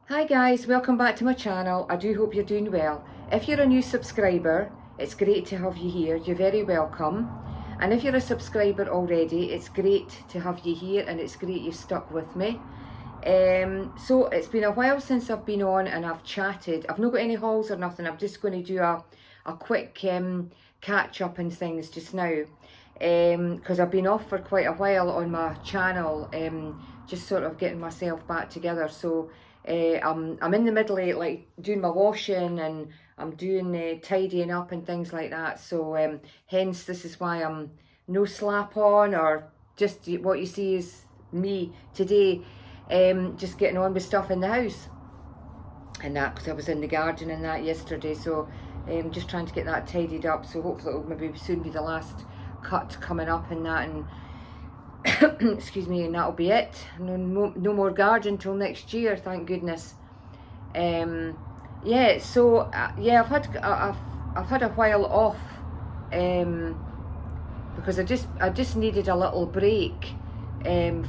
Hi guys, welcome back to my channel. I do hope you're doing well. If you're a new subscriber, it's great to have you here. You're very welcome. And if you're a subscriber already, it's great to have you here and it's great you stuck with me. So it's been a while since I've been on and I've chatted. I've not got any hauls or nothing. I'm just going to do a quick catch up and things just now. Because I've been off for quite a while on my channel, just sort of getting myself back together. So I'm in the middle of like doing my washing and I'm doing tidying up and things like that. So hence this is why I'm no slap on, or just what you see is me today, just getting on with stuff in the house and that, because I was in the garden and that yesterday. So just trying to get that tidied up. So hopefully it'll maybe soon be the last cut coming up and that, and excuse me, and that'll be it. No more garden till next year, thank goodness. Yeah, so yeah, I've had a while off, because I just needed a little break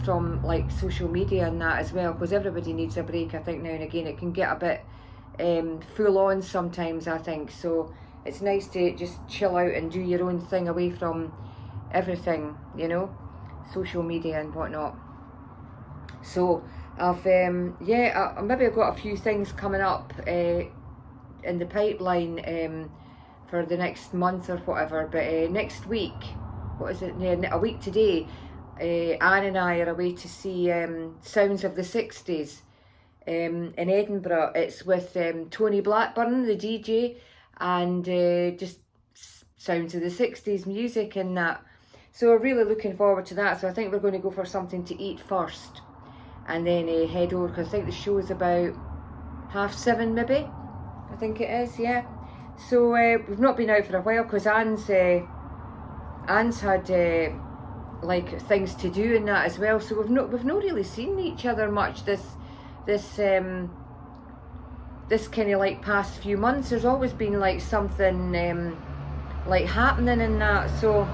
from like social media and that as well, because everybody needs a break, I think, now and again. It can get a bit full on sometimes, I think. So it's nice to just chill out and do your own thing away from everything, you know, social media and whatnot. So I've yeah, maybe I've got a few things coming up in the pipeline for the next month or whatever. But next week, what is it? Yeah, a week today, Anne and I are away to see Sounds of the 60s in Edinburgh. It's with Tony Blackburn, the DJ, and just Sounds of the 60s music and that. So we're really looking forward to that. So I think we're going to go for something to eat first and then head over, because I think the show is about 7:30 maybe, I think it is, yeah. So we've not been out for a while because Anne's had like things to do and that as well. So we've not really seen each other much this kind of like past few months. There's always been like something like happening in that. So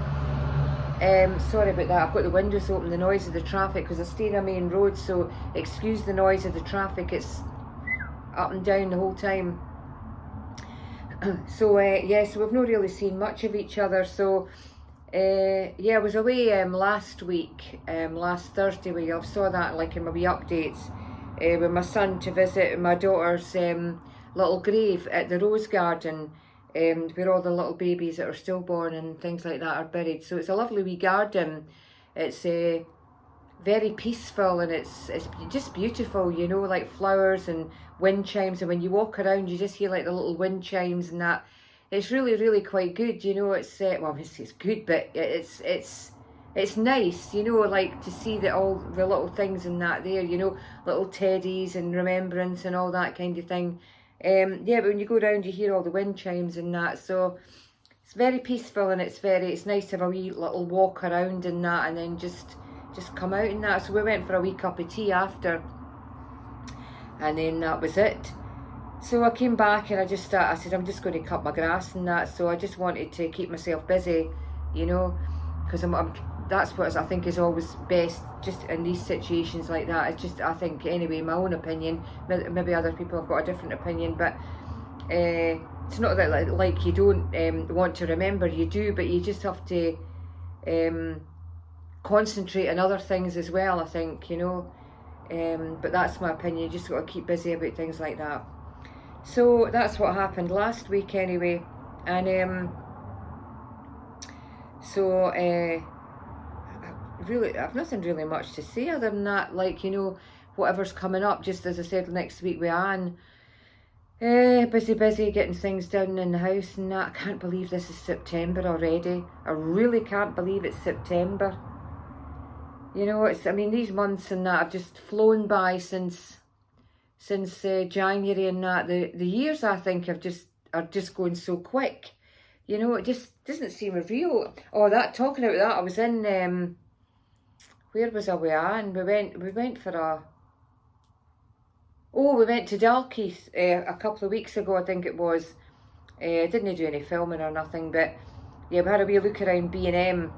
sorry about that, I've got the windows open, the noise of the traffic, because I stay on a main road, so excuse the noise of the traffic. It's up and down the whole time. So yeah, so we've not really seen much of each other. So yeah, I was away last week, last Thursday. We saw that like in my wee updates, with my son to visit my daughter's little grave at the Rose Garden, where all the little babies that are stillborn and things like that are buried. So it's a lovely wee garden. It's very peaceful and it's just beautiful, you know, like flowers and wind chimes. And when you walk around, you just hear like the little wind chimes and that. It's really quite good, you know. It's well, it's good, but it's nice, you know, like to see that all the little things and that there, you know, little teddies and remembrance and all that kind of thing. Yeah, but when you go around, you hear all the wind chimes and that. So it's very peaceful and it's nice to have a wee little walk around and that, and then just come out and that. So we went for a wee cup of tea after, and then that was it. So I came back and I said I'm just going to cut my grass and that. So I just wanted to keep myself busy, you know, because that's what I think is always best, just in these situations like that. It's just, I think anyway, my own opinion, maybe other people have got a different opinion, but it's not that like you don't want to remember, you do, but you just have to concentrate on other things as well, I think, you know. But that's my opinion. You just got to keep busy about things like that. So that's what happened last week anyway. And so really, I've nothing really much to say other than that, like, you know, whatever's coming up, just as I said, next week with Anne. Busy getting things done in the house and that. I can't believe this is September already. I really can't believe it's September. You know, I mean, these months and that have just flown by since January and that. The years, I think, are just going so quick. You know, it just doesn't seem real. Oh, talking about that, I was in where was I with Anne? We went to Dalkeith a couple of weeks ago, I think it was. I didn't do any filming or nothing, but yeah, we had a wee look around B&M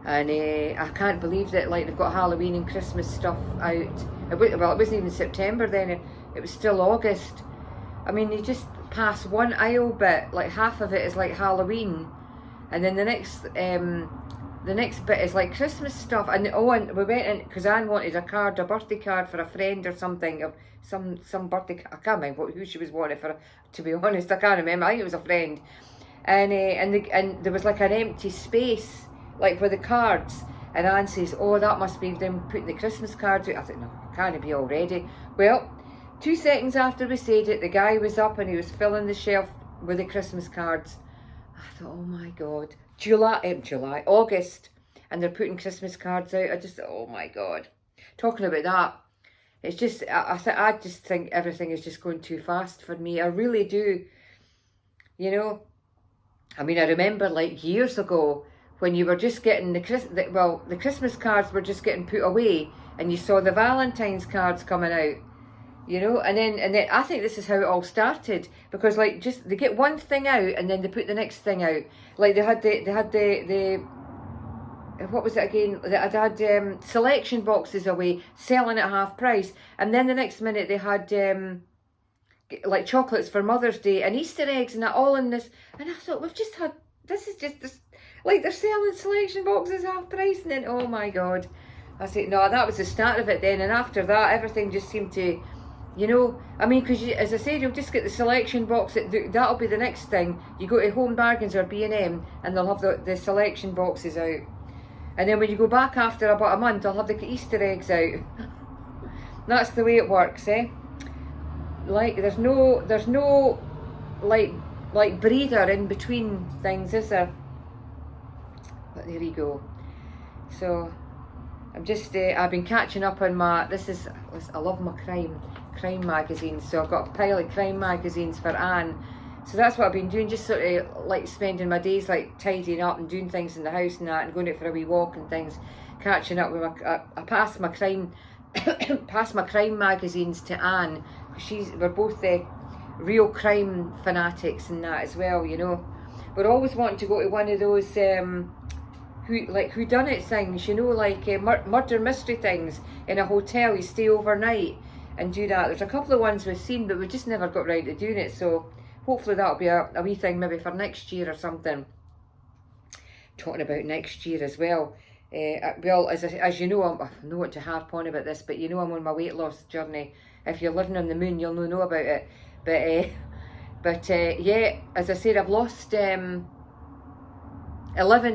And I can't believe that like they've got Halloween and Christmas stuff out. Well, it wasn't even September then, it was still August. I mean, you just pass one aisle bit, like half of it is like Halloween, and then the next bit is like Christmas stuff. And and we went in because Anne wanted a birthday card for a friend or something, of some birthday. I can't remember who she was wanting for. To be honest, I can't remember. I think it was a friend, and there was like an empty space, like with the cards. And Anne says, "Oh, that must be them putting the Christmas cards out." I thought, no, can't it be already? Well, 2 seconds after we said it, the guy was up and he was filling the shelf with the Christmas cards. I thought, oh my God, August, and they're putting Christmas cards out. I just thought, oh my God. Talking about that, it's just, I just think everything is just going too fast for me. I really do. You know, I mean, I remember like years ago when you were just getting the Christmas cards were just getting put away, and you saw the Valentine's cards coming out. You know, and then I think this is how it all started, because like just they get one thing out and then they put the next thing out. Like they had the what was it again? They had selection boxes away selling at half price, and then the next minute they had like chocolates for Mother's Day and Easter eggs and that all in this. And I thought, we've just had this, like they're selling selection boxes half price, and then oh my God, I said no, that was the start of it then, and after that everything just seemed to. You know, I mean, because as I said, you'll just get the selection box. That'll be the next thing. You go to Home Bargains or B&M and they'll have the selection boxes out. And then when you go back after about a month, they'll have the Easter eggs out. That's the way it works, eh? Like, there's no like breather in between things, is there? But there you go. So, I'm just, I've been catching up on I love my crime magazines, so I've got a pile of crime magazines for Anne. So that's what I've been doing, just sort of like spending my days like tidying up and doing things in the house and that, and going out for a wee walk and things, catching up with I passed my crime magazines to Anne, because we're both real crime fanatics and that as well, you know. We're always wanting to go to one of those whodunit things, you know, like murder mystery things in a hotel. You stay overnight and do that. There's a couple of ones we've seen, but we just never got round to doing it. So hopefully that'll be a wee thing maybe for next year or something. Talking about next year as well. Well, as you know, I know what to harp on about this, but you know I'm on my weight loss journey. If you're living on the moon, you'll know about it. But yeah, as I said, I've lost 11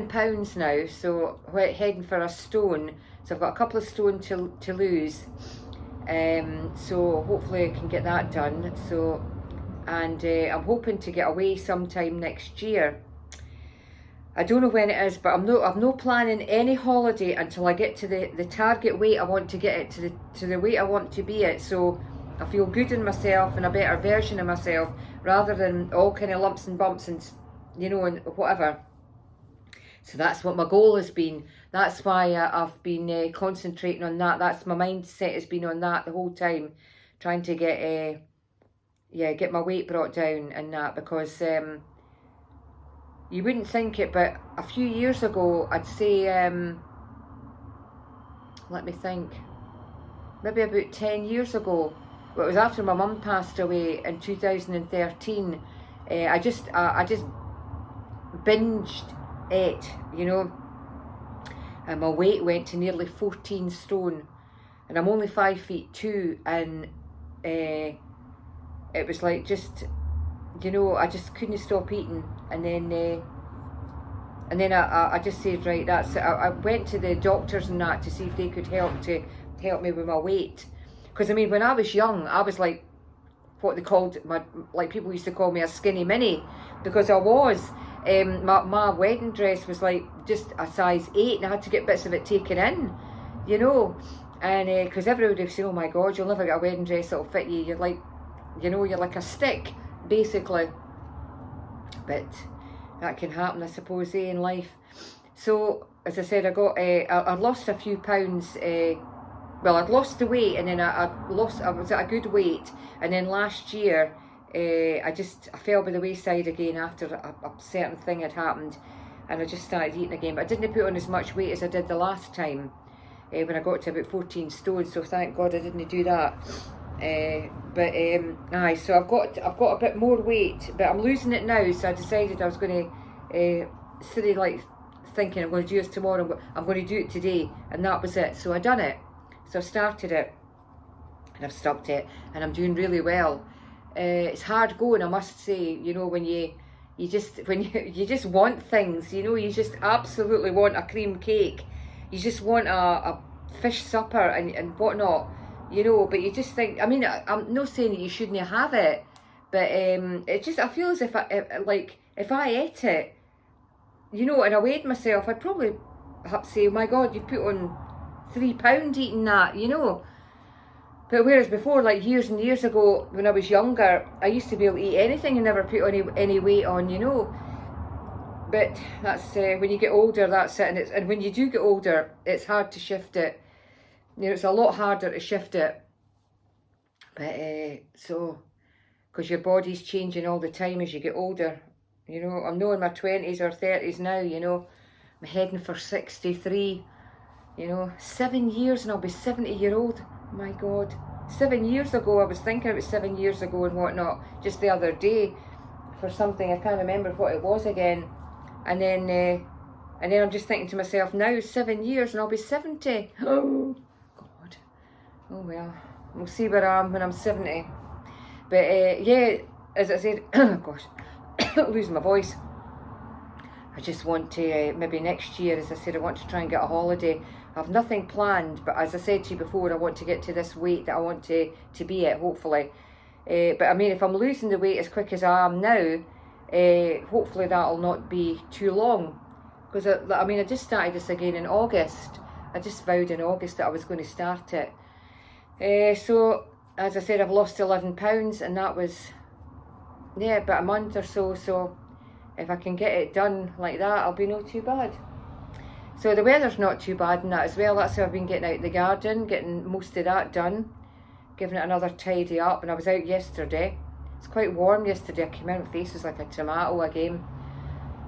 pounds now, so we're heading for a stone. So I've got a couple of stone to lose. So hopefully I can get that done. So, and I'm hoping to get away sometime next year. I don't know when it is, but I'm no planning any holiday until I get to the target weight I want to get it to the weight I want to be at. So I feel good in myself and a better version of myself, rather than all kind of lumps and bumps and, you know, and whatever. So that's what my goal has been. That's why I've been concentrating on that. That's my mindset has been on that the whole time, trying to get my weight brought down and that, because you wouldn't think it, but a few years ago, I'd say, let me think, maybe about 10 years ago, well, it was after my mum passed away in 2013, I just binged ate, you know, and my weight went to nearly 14 stone, and I'm only 5'2", and it was like just, you know, I just couldn't stop eating, and then I just said, right, that's it. I went to the doctors and that to see if they could help me with my weight, because I mean, when I was young, I was like what they called like people used to call me a skinny mini, because I was. My wedding dress was like just a size 8, and I had to get bits of it taken in, you know, and because everybody would say, oh my God, you'll never get a wedding dress that'll fit you, you're like, you know, you're like a stick basically. But that can happen, I suppose, in life. So as I said, I lost a few pounds. Well, I'd lost the weight, and then I was at a good weight, and then last year I fell by the wayside again after a certain thing had happened, and I just started eating again. But I didn't put on as much weight as I did the last time when I got to about 14 stone. So thank God I didn't do that. Aye, so I've got a bit more weight, but I'm losing it now. So I decided I was going to instead of like thinking I'm going to do this tomorrow, I'm going to do it today, and that was it. So I done it. So I started it, and I've stopped it, and I'm doing really well. It's hard going, I must say. You know, when you just want things. You know, you just absolutely want a cream cake. You just want a fish supper and whatnot. You know, but you just think. I mean, I'm not saying that you shouldn't have it, but it just, I feel as if if I ate it, you know, and I weighed myself, I'd probably have to say, oh my God, you've put on 3 pounds eating that, you know. But whereas before, like years and years ago, when I was younger, I used to be able to eat anything and never put any weight on, you know. But that's when you get older, that's it. And when you do get older, it's hard to shift it. You know, it's a lot harder to shift it. But so, because your body's changing all the time as you get older. You know, I'm not in my 20s or 30s now, you know. I'm heading for 63, you know. 7 years and I'll be 70-year-old. My God. 7 years ago, I was thinking about 7 years ago and whatnot, just the other day, for something, I can't remember what it was again. And then I'm just thinking to myself, now 7 years and I'll be 70. Oh, God. Oh, well, we'll see where I am when I'm 70. But yeah, as I said, gosh, losing my voice. I just want to, maybe next year, as I said, I want to try and get a holiday. I have nothing planned, but as I said to you before, I want to get to this weight that I want to be at, hopefully. But I mean, if I'm losing the weight as quick as I am now, hopefully that'll not be too long. Because, I mean, I just started this again in August. I just vowed in August that I was going to start it. So, as I said, I've lost 11 pounds, and that was, yeah, about a month or so. So, if I can get it done like that, I'll be not too bad. So the weather's not too bad in that as well. That's how I've been getting out the garden, getting most of that done, giving it another tidy up. And I was out yesterday. It's quite warm yesterday. I came out, my face was like a tomato again,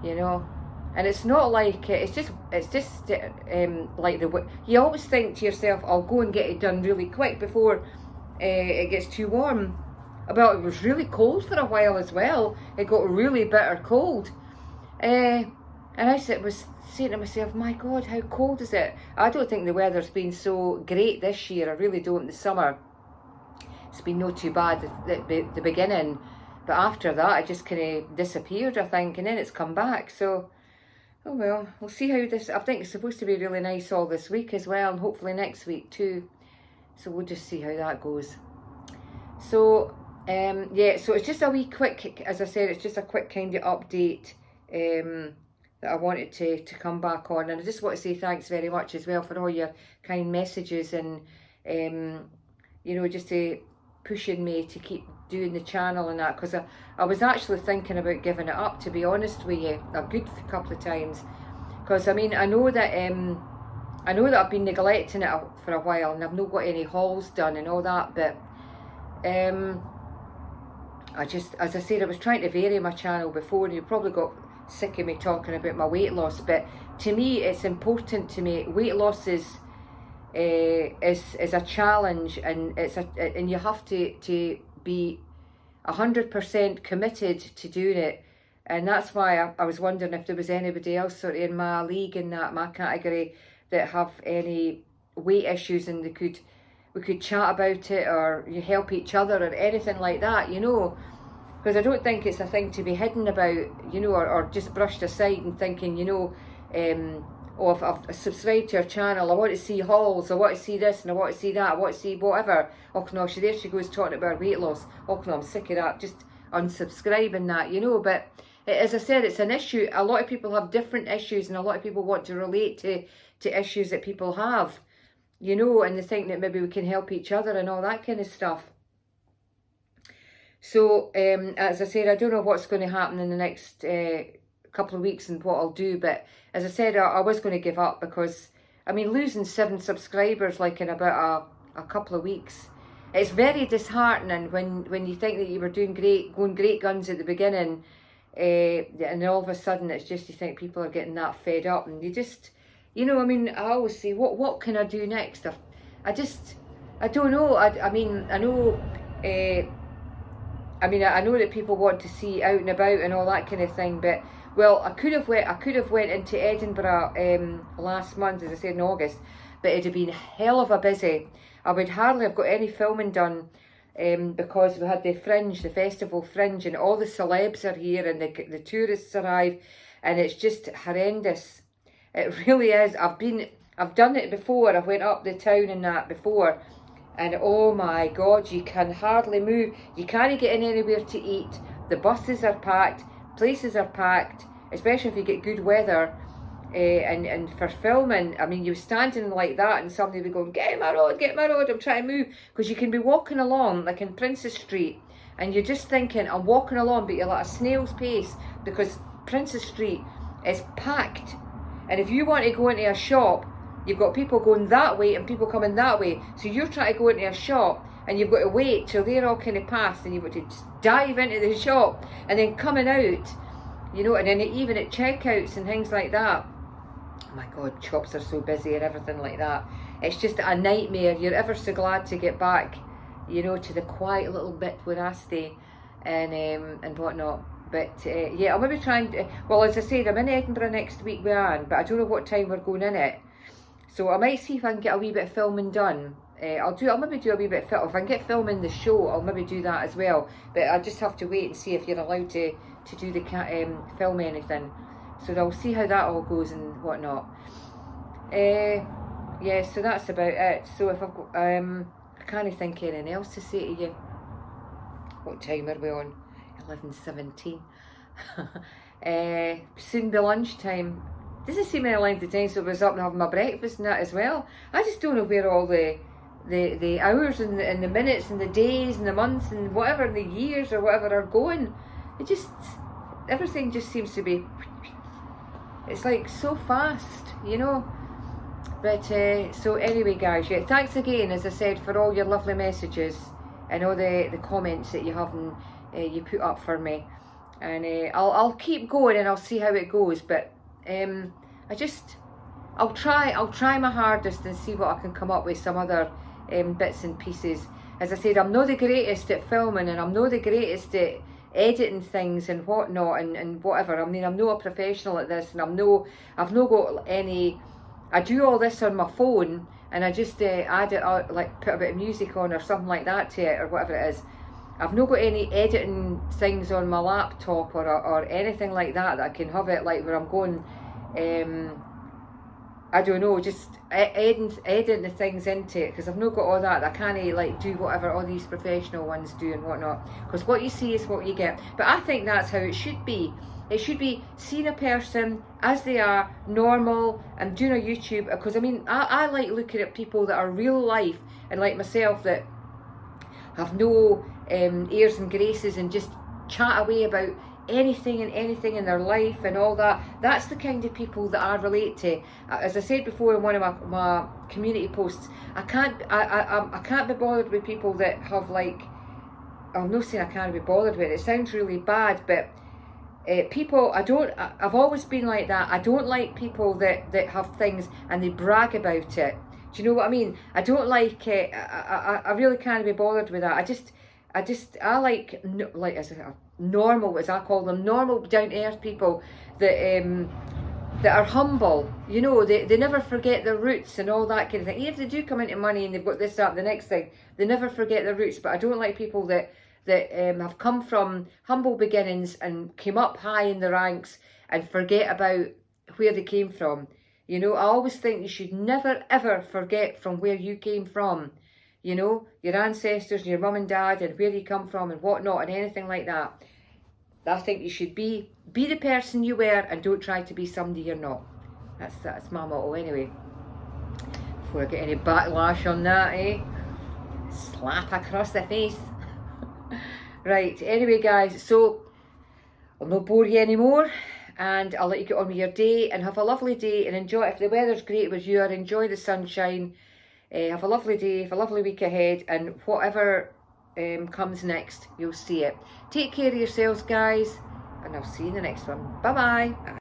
you know. And it's not like, it's just like you always think to yourself, I'll go and get it done really quick before it gets too warm. Well, it was really cold for a while as well. It got really bitter cold. And I was saying to myself, my God, how cold is it? I don't think the weather's been so great this year. I really don't. The summer, it's been not too bad at the beginning. But after that, it just kind of disappeared, I think. And then it's come back. So, oh well, we'll see how this, I think it's supposed to be really nice all this week as well. And hopefully next week too. So we'll just see how that goes. So, yeah, so it's just a wee quick, as I said, it's just a quick kind of update that I wanted to come back on. And I just want to say thanks very much as well for all your kind messages and, you know, just to pushing me to keep doing the channel and that. Because I was actually thinking about giving it up, to be honest with you, a good couple of times. Because, I mean, I know that I've been neglecting it for a while and I've not got any hauls done and all that, but I just, as I said, I was trying to vary my channel before, and you probably got sick of me talking about my weight loss, but to me it's important to me. Weight loss is a challenge, and and you have to be 100% committed to doing it. And that's why I was wondering if there was anybody else sort of in my league, in my category, that have any weight issues, and we could chat about it, or you help each other, or anything like that, you know. Because I don't think it's a thing to be hidden about, you know, or just brushed aside and thinking, you know, oh, if I've subscribed to your channel, I want to see hauls, I want to see this, and I want to see that, I want to see whatever. Oh no, there she goes talking about weight loss. Oh no, I'm sick of that, just unsubscribing that, you know. But as I said, it's an issue. A lot of people have different issues, and a lot of people want to relate to issues that people have, you know, and they think that maybe we can help each other and all that kind of stuff. So, as I said, I don't know what's going to happen in the next couple of weeks and what I'll do, but as I said, I was going to give up, because, I mean, losing 7 subscribers like in about a couple of weeks, it's very disheartening when you think that you were doing great, going great guns at the beginning, and all of a sudden it's just, you think people are getting that fed up, and you just, you know, I mean, I always say, what can I do next? I don't know. I mean, I know. I know that people want to see out and about and all that kind of thing, but well, I could have went into Edinburgh last month, as I said, in August, but it'd have been hell of a busy. I would hardly have got any filming done, because we had the Fringe, the festival Fringe, and all the celebs are here, and the tourists arrive, and it's just horrendous. It really is. I've done it before. I've went up the town and that before, and oh my God, you can hardly move. You can't get in anywhere to eat. The buses are packed, places are packed, especially if you get good weather. And for filming, I mean, you're standing like that and somebody would be going, get in my road, I'm trying to move. Because you can be walking along, like in Princess Street, and you're just thinking, I'm walking along, but you're like a snail's pace, because Princess Street is packed. And if you want to go into a shop, you've got people going that way and people coming that way. So you're trying to go into a shop and you've got to wait till they're all kind of passed, and you've got to just dive into the shop and then coming out, you know, and then even at checkouts and things like that. Oh my God, shops are so busy and everything like that. It's just a nightmare. You're ever so glad to get back, you know, to the quiet little bit where I stay and whatnot. But yeah, I'll maybe try and, well, as I said, I'm in Edinburgh next week with Anne, but I don't know what time we're going in it. So I might see if I can get a wee bit of filming done. I'll maybe do a wee bit of film. If I can get filming the show, I'll maybe do that as well. But I just have to wait and see if you're allowed to do the film anything. So I'll see how that all goes and whatnot. Yeah, so that's about it. So if I've got, I can't think anything else to say to you. What time are we on? 11:17. Soon be lunchtime. Doesn't seem any length of time, so I was up and having my breakfast and that as well. I just don't know where all the hours and the minutes and the days and the months and whatever, and the years or whatever are going. It just, everything just seems to be, it's like so fast, you know. But so anyway, guys, yeah, thanks again, as I said, for all your lovely messages and all the comments that you have and you put up for me. And I'll keep going and I'll see how it goes. But I'll try my hardest and see what I can come up with, some other bits and pieces. As I said, I'm not the greatest at filming, and I'm not the greatest at editing things and whatnot and whatever. I mean, I'm not a professional at this, and I've not got any. I do all this on my phone, and I just add it out, like put a bit of music on or something like that to it, or whatever it is. I've not got any editing things on my laptop or anything like that I can have it like where I'm going, I don't know, just editing the things into it, because I've not got all that. I can't like do whatever all these professional ones do and whatnot, because what you see is what you get. But I think that's how it should be. It should be seeing a person as they are, normal, and doing a YouTube, because I mean, I like looking at people that are real life, and like myself, that have no airs and graces, and just chat away about anything in their life and all that. That's the kind of people that I relate to. As I said before in one of my community posts, I can't be bothered with people that have like, I'm not saying I can't be bothered with it, it sounds really bad, but people, I've always been like that. I don't like people that have things and they brag about it. Do you know what I mean? I don't like it. I really can't be bothered with that. I like as a normal, as I call them, normal, down to earth people that are humble. You know, they never forget their roots and all that kind of thing. Even if they do come into money and they've got this, that, and the next thing, they never forget their roots. But I don't like people that have come from humble beginnings and came up high in the ranks and forget about where they came from. You know, I always think you should never ever forget from where you came from. You know, your ancestors and your mum and dad and where you come from and whatnot and anything like that. I think you should be the person you were, and don't try to be somebody you're not. That's my motto anyway. Before I get any backlash on that, eh? Slap across the face. Right, anyway guys, so I'll not bore you anymore, and I'll let you get on with your day and have a lovely day and enjoy. If the weather's great where you are, enjoy the sunshine. Have a lovely day, have a lovely week ahead, and whatever comes next, you'll see it. Take care of yourselves, guys. and I'll see you in the next one. Bye bye.